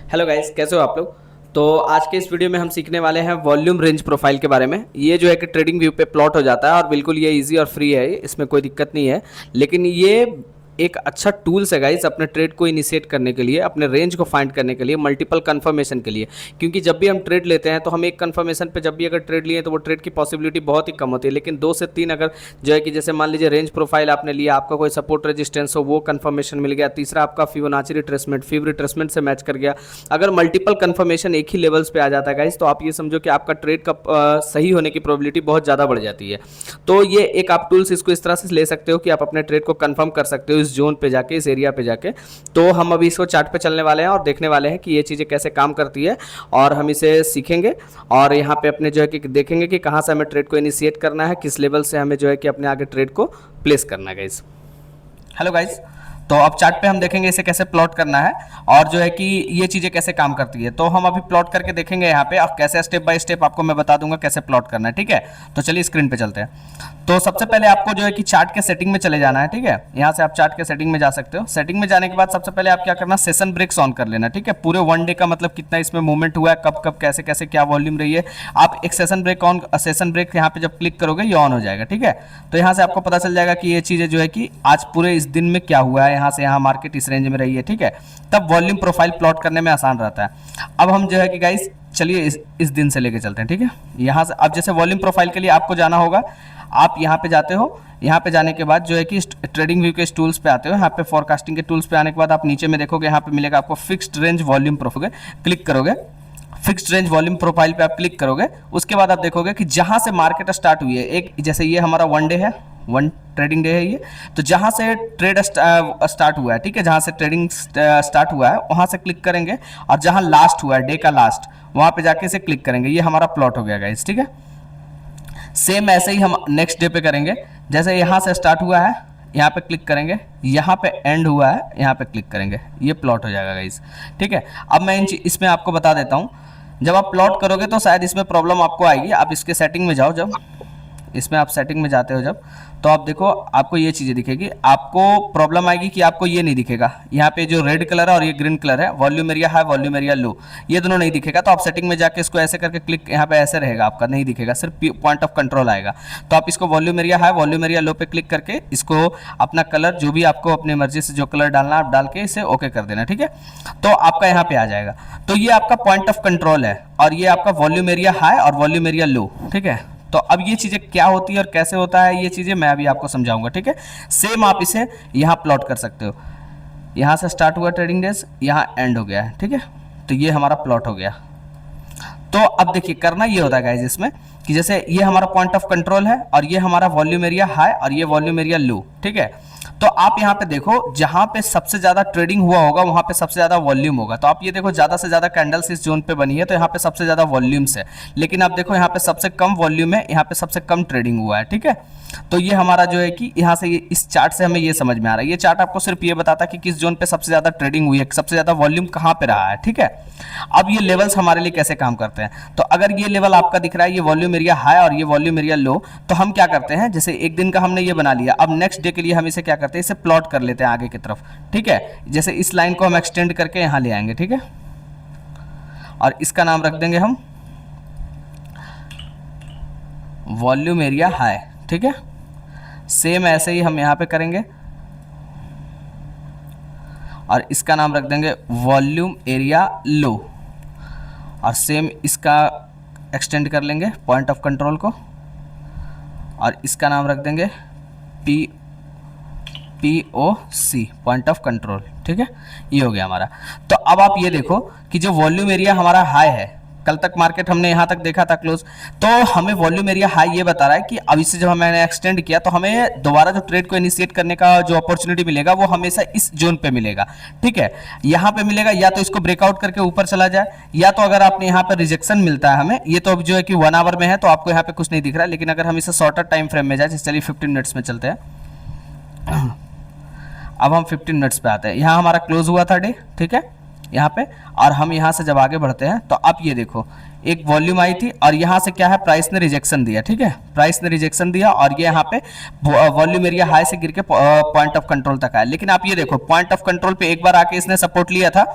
Hello guys, कैसे हो आप लोग। तो आज के इस वीडियो में हम सीखने वाले हैं वॉल्यूम रेंज प्रोफाइल के बारे में। ये जो है कि ट्रेडिंग व्यू पे प्लॉट हो जाता है और बिल्कुल ये इजी और फ्री है, इसमें कोई दिक्कत नहीं है। लेकिन ये एक अच्छा टूल्स है गाइस अपने ट्रेड को इनिशिएट करने के लिए, अपने रेंज को फाइंड करने के लिए, मल्टीपल कंफर्मेशन के लिए। क्योंकि जब भी हम ट्रेड लेते हैं तो हम एक कंफर्मेशन पे जब भी अगर ट्रेड लिए तो वो ट्रेड की पॉसिबिलिटी बहुत ही कम होती है। लेकिन 2 से 3 अगर जो है कि जैसे मान लीजिए रेंज प्रोफाइल आपने लिया, आपका कोई सपोर्ट रेजिस्टेंस हो वो कंफर्मेशन मिल गया, तीसरा आपका फिबोनाची रिट्रेसमेंट से मैच कर गया। अगर मल्टीपल कंफर्मेशन एक ही लेवल्स पे आ जाता है गाइस, तो आप ये समझो कि आपका ट्रेड का सही होने की प्रोबेबिलिटी बहुत ज़्यादा बढ़ जाती है। तो ये एक आप टूल्स इसको इस तरह से ले सकते हो कि आप अपने ट्रेड को कंफर्म कर सकते हो इस जोन पे जाके, इस एरिया पे जाके। तो हम अभी इसको चार्ट पे चलने वाले हैं और देखने वाले हैं कि ये चीज़ें कैसे काम करती है, और हम इसे सीखेंगे। और यहाँ पे अपने जो है कि देखेंगे कि कहाँ से हमें ट्रेड को इनिशिएट करना है, किस लेवल से हमें जो है कि अपने आगे ट्रेड को प्लेस करना है गाइस। हेलो गाइस, तो अब चार्ट पे हम देखेंगे इसे कैसे प्लॉट करना है और जो है कि ये चीज़ें कैसे काम करती है। तो हम अभी प्लॉट करके देखेंगे यहाँ पे, अब कैसे स्टेप बाय स्टेप आपको मैं बता दूंगा कैसे प्लॉट करना है, ठीक है। तो चलिए स्क्रीन पे चलते हैं। तो सबसे पहले आपको जो है कि चार्ट के सेटिंग में चले जाना है, ठीक है। यहाँ से आप चार्ट के सेटिंग में जा सकते हो। सेटिंग में जाने के बाद सबसे पहले आप क्या करना, सेशन ब्रेक्स ऑन कर लेना, ठीक है। पूरे वन डे का मतलब कितना इसमें मूवमेंट हुआ है, कब कब कैसे कैसे क्या वॉल्यूम रही है। आप एक सेशन ब्रेक यहाँ पे जब क्लिक करोगे ये ऑन हो जाएगा, ठीक है। तो यहाँ से आपको पता चल जाएगा कि ये चीज़ें जो है कि आज पूरे इस दिन में क्या हुआ है, यहाँ से यहाँ मार्केट इस रेंज में रही है, ठीक है। तब वॉल्यूम प्रोफाइल प्लॉट करने में आसान रहता है। अब हम जो है कि गाइस चलिए इस दिन से लेके चलते हैं, ठीक है। यहाँ से अब जैसे वॉल्यूम प्रोफाइल के लिए आपको जाना होगा, आप यहाँ पे जाते हो। यहाँ पे जाने के बाद जो है कि ट्रेडिंग व्यू के टूल्स पे आते हो। यहाँ पे फोरकास्टिंग के टूल्स पे आने के बाद आप नीचे में देखोगे, यहाँ पे मिलेगा आपको fixed range volume profile, click करोगे। फिक्स्ड रेंज वॉल्यूम प्रोफाइल पे आप क्लिक करोगे, उसके बाद आप देखोगे कि जहां से मार्केट स्टार्ट हुई है, एक जैसे ये हमारा वन डे है, वन ट्रेडिंग डे है ये। तो जहां से ट्रेड स्टार्ट हुआ है, ठीक है, जहां से ट्रेडिंग स्टार्ट हुआ है वहां से क्लिक करेंगे, और जहां लास्ट हुआ है डे का लास्ट, वहां पे जाके इसे क्लिक करेंगे। ये हमारा प्लॉट हो गया गाइस, ठीक है। सेम ऐसे ही हम नेक्स्ट डे पे करेंगे। जैसे यहाँ से स्टार्ट हुआ है, यहाँ पे क्लिक करेंगे, यहाँ पे एंड हुआ है, यहाँ पे क्लिक करेंगे, ये प्लॉट हो जाएगा गाइस, ठीक है। अब मैं इसमें आपको बता देता हूँ, जब आप प्लॉट करोगे तो शायद इसमें प्रॉब्लम आपको आएगी। आप इसके सेटिंग में जाओ, जब इसमें आप सेटिंग में जाते हो जब, तो आप देखो आपको ये चीज़ें दिखेगी। आपको प्रॉब्लम आएगी कि आपको ये नहीं दिखेगा, यहाँ पे जो रेड कलर है और ये ग्रीन कलर है, volume area high volume area low, ये दोनों नहीं दिखेगा। तो आप सेटिंग में जाके इसको ऐसे करके क्लिक, यहाँ पे ऐसे रहेगा, आपका नहीं दिखेगा, सिर्फ पॉइंट ऑफ कंट्रोल आएगा। तो आप इसको volume area high volume area low पे क्लिक करके इसको अपना कलर जो भी आपको अपनी मर्जी से जो कलर डालना आप डाल के इसे ओके कर देना, ठीक है। तो आपका यहाँ पे आ जाएगा। तो ये आपका पॉइंट ऑफ कंट्रोल है, और ये आपका वॉल्यूम एरिया हाई और वॉल्यूम एरिया लो, ठीक है। तो अब ये चीज़ें क्या होती है और कैसे होता है, ये चीज़ें मैं अभी आपको समझाऊंगा, ठीक है। सेम आप इसे यहाँ प्लॉट कर सकते हो। यहाँ से स्टार्ट हुआ ट्रेडिंग डेज, यहाँ एंड हो गया है, ठीक है। तो ये हमारा प्लॉट हो गया। तो अब देखिए करना ये होता है गाइस इसमें कि जैसे ये हमारा पॉइंट ऑफ कंट्रोल है, और ये हमारा वॉल्यूम एरिया हाई और ये वॉल्यूम एरिया लो, ठीक है। तो आप यहाँ पे देखो, जहां पे सबसे ज्यादा ट्रेडिंग हुआ होगा वहां पे सबसे ज्यादा वॉल्यूम होगा। तो आप ये देखो ज्यादा से ज्यादा कैंडल्स इस जोन पे बनी है, तो यहाँ पे सबसे ज्यादा वॉल्यूम्स है। लेकिन आप देखो यहाँ पे सबसे कम वॉल्यूम है, यहाँ पे सबसे कम ट्रेडिंग हुआ है, ठीक है। तो ये हमारा जो है कि यहाँ से इस चार्ट से हमें ये समझ में आ रहा है। ये चार्ट आपको सिर्फ ये बताता है कि किस जोन पे सबसे ज्यादा ट्रेडिंग हुई है, सबसे ज्यादा वॉल्यूम कहाँ पे रहा है, ठीक है। अब ये लेवल्स हमारे लिए कैसे काम करते हैं, तो अगर ये लेवल आपका दिख रहा है, ये वॉल्यूम एरिया हाई और ये वॉल्यूम एरिया लो, तो हम क्या करते हैं, जैसे एक दिन का हमने ये बना लिया, अब नेक्स्ट डे के लिए हम इसे क्या करते हैं, इसे प्लॉट कर लेते हैं आगे की तरफ, ठीक है। जैसे इस लाइन को हम एक्सटेंड करके यहाँ ले आएंगे, ठीक है, और इसका नाम रख देंगे हम वॉल्यूम एरिया हाई, ठीक है। सेम ऐसे ही हम यहाँ पे करेंगे, और इसका नाम रख देंगे वॉल्यूम एरिया लो, और सेम इसका एक्सटेंड कर लेंगे पॉइंट ऑफ कंट्रोल को, और इसका नाम रख देंगे POC पॉइंट ऑफ कंट्रोल, ठीक है। ये हो गया हमारा। तो अब आप ये देखो कि जो वॉल्यूम एरिया हमारा हाई है, कल तक मार्केट हमने यहाँ तक देखा था क्लोज, तो हमें वॉल्यूम एरिया हाई ये बता रहा है कि अब इसे जब मैंने एक्सटेंड किया तो हमें दोबारा जो ट्रेड को इनिशिएट करने का जो अपॉर्चुनिटी मिलेगा वो हमेशा इस जोन पे मिलेगा, ठीक है। यहाँ पे मिलेगा, या तो इसको ब्रेकआउट करके ऊपर चला जाए, या तो अगर आपने यहाँ पे रिजेक्शन मिलता है हमें, ये तो अब जो है कि 1 आवर में है तो आपको यहाँ पे कुछ नहीं दिख रहा है। लेकिन अगर हम इसे शॉर्टर टाइम फ्रेम में जाए, चलिए 15 मिनट्स में चलते हैं। अब हम 15 मिनट्स पे आते हैं। यहाँ हमारा क्लोज हुआ था डे, ठीक है, यहाँ पे, और हम यहाँ से जब आगे बढ़ते हैं तो अब ये देखो एक वॉल्यूम आई थी और यहाँ से क्या है, प्राइस ने रिजेक्शन दिया, ठीक है, प्राइस ने रिजेक्शन दिया और ये यहाँ पे वॉल्यूम एरिया हाई से गिर के पॉइंट ऑफ कंट्रोल तक आया। लेकिन आप ये देखो पॉइंट ऑफ कंट्रोल पे एक बार आके इसने सपोर्ट लिया था,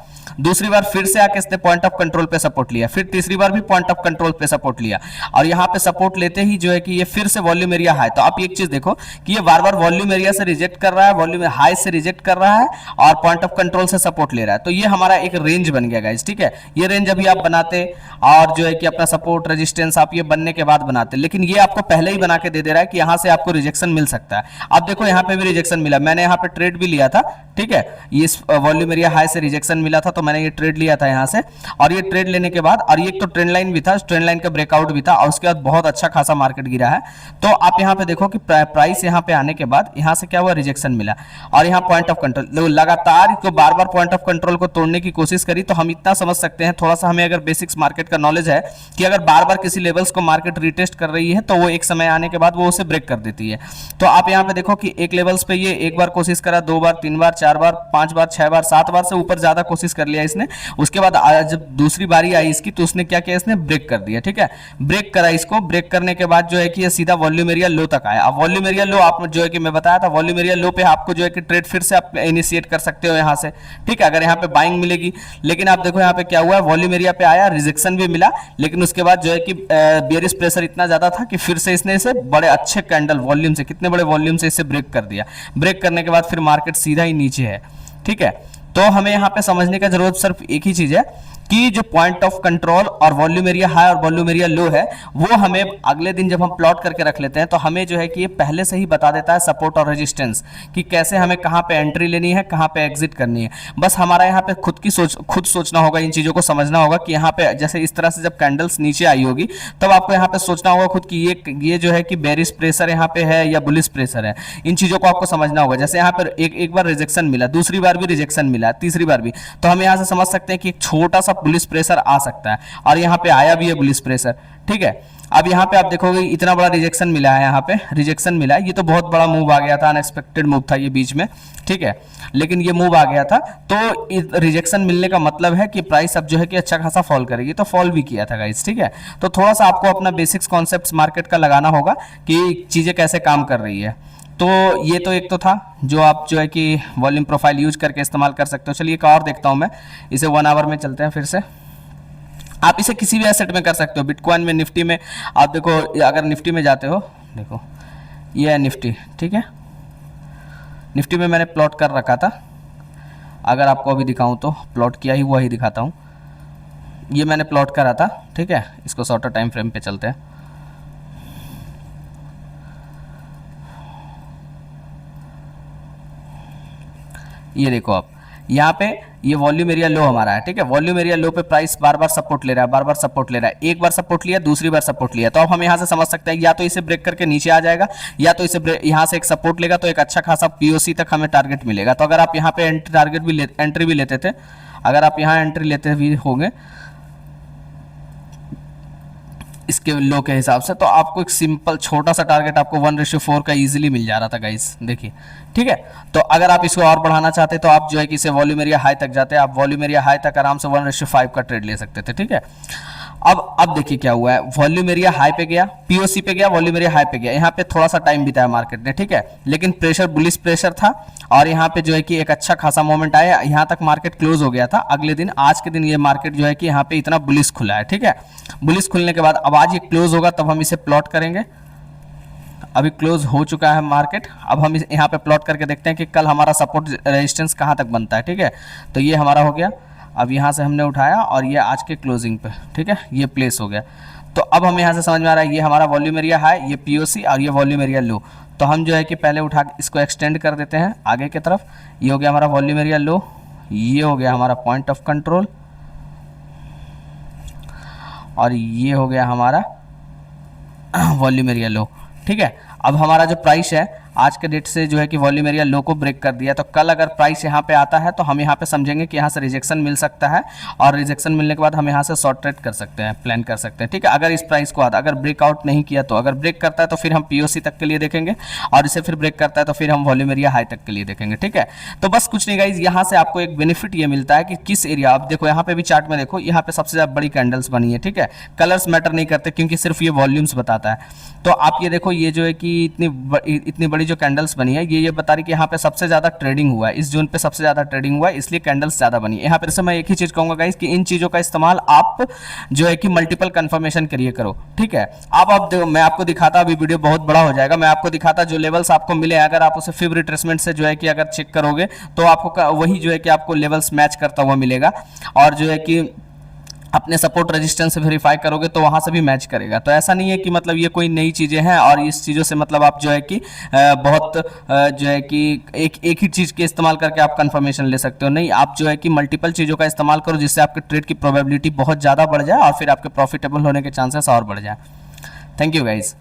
दूसरी बार फिर से आके इसने पॉइंट ऑफ कंट्रोल पे सपोर्ट लिया, फिर तीसरी बार भी पॉइंट ऑफ कंट्रोल पे सपोर्ट लिया और यहाँ पे सपोर्ट लेते ही जो है कि ये फिर से वॉल्यूम एरिया हाई। तो आप एक चीज देखो कि ये बार बार वॉल्यूम एरिया से रिजेक्ट कर रहा है, वॉल्यूम हाई से रिजेक्ट कर रहा है और पॉइंट ऑफ कंट्रोल से सपोर्ट ले रहा है। तो ये हमारा एक रेंज बन गया गाइस, ठीक है। ये रेंज अभी आप बनाते और जो है कि अपना सपोर्ट रेजिस्टेंस आप ये बनने के बाद बनाते, लेकिन ये आपको पहले ही बना के दे रहा है कि यहाँ से आपको रिजेक्शन मिल सकता है। अब देखो यहाँ पे भी रिजेक्शन मिला, मैंने यहाँ पे ट्रेड भी लिया था, ठीक है, ये इस वॉल्यूम एरिया हाई से रिजेक्शन मिला था तो मैंने ये ट्रेड लिया था यहाँ से। और ये ट्रेड लेने के बाद और ये एक तो ट्रेंड लाइन भी था, ट्रेंड लाइन का ब्रेकआउट भी था और उसके बाद बहुत अच्छा खासा मार्केट गिरा है। तो आप यहाँ पे देखो कि प्राइस यहाँ पे आने के बाद यहाँ से क्या हुआ, रिजेक्शन मिला और यहाँ पॉइंट ऑफ कंट्रोल लगातार तो बार बार पॉइंट ऑफ कंट्रोल को तोड़ने की कोशिश करी। तो हम इतना समझ सकते हैं, थोड़ा सा हमें अगर बेसिक्स मार्केट का नॉलेज है कि अगर बार बार किसी लेवल्स को मार्केट रिटेस्ट कर रही है तो वो एक समय आने के बाद वो उसे ब्रेक कर देती है। तो आप यहाँ पे देखो कि एक लेवल्स पे ये एक बार कोशिश करा, 2 बार, 3 बार, 4 बार, 5 बार, 6 बार, 7 बार से ऊपर ज्यादा कोशिश कर लिया इसने। उसके बाद जब दूसरी बारी आई इसकी तो उसने क्या किया, इसने ब्रेक कर दिया, ठीक है, ब्रेक करा इसको। ब्रेक करने के बाद जो है कि ये सीधा वॉल्यूम एरिया लो तक आया। अब वॉल्यूम एरिया लो आप जो है कि मैं बताया था, वॉल्यूम एरिया लो पे आपको जो है कि ट्रेड फिर से आप इनिशिएट कर सकते हो यहाँ से, ठीक है, अगर यहाँ पे बाइंग मिलेगी। लेकिन आप देखो यहाँ पे क्या हुआ, वॉल्यूम एरिया पे आया, रिजेक्शन भी मिला, लेकिन उसके बाद जो है कि बेयरिश प्रेशर इतना ज्यादा था कि फिर से इसने इसे बड़े अच्छे कैंडल वॉल्यूम से, कितने बड़े वॉल्यूम से इसे ब्रेक कर दिया। ब्रेक करने के बाद फिर मार्केट सीधा ही नीचे है, ठीक है। तो हमें यहाँ पे समझने का जरूरत सिर्फ एक ही चीज है कि जो पॉइंट ऑफ कंट्रोल और वॉल्यूम एरिया हाई और वॉल्यूम एरिया लो है वो हमें अगले दिन जब हम प्लॉट करके रख लेते हैं तो हमें जो है कि ये पहले से ही बता देता है सपोर्ट और रेजिस्टेंस, कि कैसे हमें कहाँ पे एंट्री लेनी है, कहाँ पे एग्जिट करनी है। बस हमारा यहाँ पे खुद सोचना होगा, इन चीज़ों को समझना होगा कि यहाँ पे जैसे इस तरह से जब कैंडल्स नीचे आई होगी तब आपको यहाँ पे सोचना होगा खुद कि ये जो है कि बेरिश प्रेशर यहाँ पे है या बुलिश प्रेशर है। इन चीज़ों को आपको समझना होगा। जैसे यहाँ पर एक बार रिजेक्शन मिला, दूसरी बार भी रिजेक्शन मिला, तीसरी बार भी, तो हम यहाँ से समझ सकते हैं कि एक छोटा सा बुलिश प्रेशर आ सकता है और यहाँ पे आया भी है बुलिश प्रेशर, ठीक है। अब यहाँ पे आप देखोगे इतना बड़ा रिजेक्शन मिला है, यहाँ पे रिजेक्शन मिला है, ये तो बहुत बड़ा मूव आ गया था, अनएक्सपेक्टेड मूव था ये बीच में, ठीक है, लेकिन ये मूव आ गया था। तो रिजेक्शन मिलने का मतलब है कि प्राइस अब जो है कि अच्छा खासा फॉल करेगी, तो फॉल भी किया था गाइस, ठीक है। तो थोड़ा सा आपको अपना बेसिक्स कॉन्सेप्ट्स मार्केट का लगाना होगा कि चीज़ें कैसे काम कर रही है। तो ये तो एक तो था जो आप जो है कि वॉल्यूम प्रोफाइल यूज करके इस्तेमाल कर सकते हो। चलिए एक और देखता हूँ मैं, इसे 1 आवर में चलते हैं फिर से। आप इसे किसी भी एसेट में कर सकते हो, बिटकॉइन में, निफ्टी में। आप देखो अगर निफ्टी में जाते हो, देखो ये है निफ्टी, ठीक है, निफ्टी में मैंने प्लॉट कर रखा था, अगर आपको अभी दिखाऊं तो प्लॉट किया ही हुआ ही दिखाता हूँ। ये मैंने प्लॉट करा था, ठीक है, इसको शॉर्टर टाइम फ्रेम पे चलते हैं। ये देखो आप यहाँ पे ये वॉल्यूम एरिया लो हमारा है, ठीक है, वॉल्यूम एरिया लो पे प्राइस बार बार सपोर्ट ले रहा है, बार बार सपोर्ट ले रहा है, एक बार सपोर्ट लिया, दूसरी बार सपोर्ट लिया। तो अब हम यहाँ से समझ सकते हैं या तो इसे ब्रेक करके नीचे आ जाएगा या तो इसे यहाँ से एक सपोर्ट लेगा तो एक अच्छा खासा पीओसी तक हमें टारगेट मिलेगा। तो अगर आप यहाँ पे एंट्री भी लेते थे, अगर आप यहाँ एंट्री लेते भी होंगे इसके लो के हिसाब से, तो आपको एक सिंपल छोटा सा टारगेट आपको 1:4 का इजीली मिल जा रहा था गाइस, देखिए, ठीक है। तो अगर आप इसको और बढ़ाना चाहते तो आप जो है कि इसे वॉल्यूम एरिया हाई तक जाते, आप वॉल्यूम एरिया हाई तक आराम से 1:5 का ट्रेड ले सकते थे, ठीक है। अब देखिए क्या हुआ है, वॉल्यूम एरिया हाई पे गया, पीओसी पे गया, वॉल्यूम एरिया हाई पे गया, यहाँ पे थोड़ा सा टाइम बिताया मार्केट ने, ठीक है, लेकिन प्रेशर बुलिश प्रेशर था और यहाँ पे जो है कि एक अच्छा खासा मोमेंट आया, यहाँ तक मार्केट क्लोज हो गया था। अगले दिन आज के दिन ये मार्केट जो है कि यहाँ पे इतना बुलिश खुला है, ठीक है। बुलिश खुलने के बाद अब आज ये क्लोज होगा तब हम इसे प्लॉट करेंगे। अभी क्लोज हो चुका है मार्केट, अब हम यहाँ पे प्लॉट करके देखते हैं कि कल हमारा सपोर्ट रेजिस्टेंस कहाँ तक बनता है, ठीक है। तो ये हमारा हो गया, अब यहाँ से हमने उठाया और ये आज के क्लोजिंग पे, ठीक है, ये प्लेस हो गया। तो अब हमें यहाँ से समझ में आ रहा है ये हमारा वॉल्यूम एरिया हाई, ये पीओसी और ये वॉल्यूम एरिया लो। तो हम जो है कि पहले उठा के इसको एक्सटेंड कर देते हैं आगे की तरफ। ये हो गया हमारा वॉल्यूम एरिया लो, ये हो गया हमारा पॉइंट ऑफ कंट्रोल और ये हो गया हमारा वॉल्यूम एरिया लो, ठीक है। अब हमारा जो प्राइस है आज के डेट से जो है कि वॉल्यूम एरिया लो को ब्रेक कर दिया, तो कल अगर प्राइस यहाँ पे आता है तो हम यहाँ पे समझेंगे कि यहाँ से रिजेक्शन मिल सकता है, और रिजेक्शन मिलने के बाद हम यहाँ से शॉर्ट ट्रेड कर सकते हैं, प्लान कर सकते हैं, ठीक है। अगर इस प्राइस को आता, अगर ब्रेकआउट नहीं किया तो, अगर ब्रेक करता है तो फिर हम पीओसी तक के लिए देखेंगे, और इसे फिर ब्रेक करता है तो फिर हम वॉल्यूम एरिया हाई तक के लिए देखेंगे, ठीक है। तो बस कुछ नहीं गाइज, यहाँ से आपको एक बेनिफिट ये मिलता है कि किस एरिया, आप देखो यहाँ पे भी चार्ट में देखो, यहाँ पे सबसे ज्यादा बड़ी कैंडल्स बनी है, ठीक है। कलर्स मैटर नहीं करते क्योंकि सिर्फ ये वॉल्यूम्स बताता है। तो आप ये देखो, ये जो है कि इतनी बड़ी जो कैंडल्स बनी है, ये बता रही कि यहाँ पे सबसे ज्यादा ट्रेडिंग हुआ है, इस जोन पे सबसे ज्यादा ट्रेडिंग हुआ है, इसलिए कैंडल्स ज्यादा बनी है। यहाँ पर से मैं एक ही चीज कहूंगा गाइस कि इन चीजों का इस्तेमाल आप जो है कि मल्टीपल कंफर्मेशन करिए करो, ठीक है। आप देखो, मैं आपको दिखाता, अभी वीडियो बहुत बड़ा हो जाएगा, मैं आपको दिखाता जो लेवल्स आपको मिले, अगर आप उसे फिब रिट्रेसमेंट से जो है कि अगर चेक करोगे तो आपको वही जो है कि आपको लेवल्स मैच करता हुआ मिलेगा, और जो है कि अपने सपोर्ट रेजिस्टेंस से वेरीफाई करोगे तो वहां से भी मैच करेगा। तो ऐसा नहीं है कि मतलब ये कोई नई चीज़ें हैं और इस चीज़ों से मतलब आप जो है कि बहुत जो है कि एक ही चीज़ के इस्तेमाल करके आप कंफर्मेशन ले सकते हो, नहीं, आप जो है कि मल्टीपल चीज़ों का इस्तेमाल करो जिससे आपके ट्रेड की प्रोबेबिलिटी बहुत ज़्यादा बढ़ जाए और फिर आपके प्रॉफिटेबल होने के चांसेस और बढ़ जाए। Thank you guys.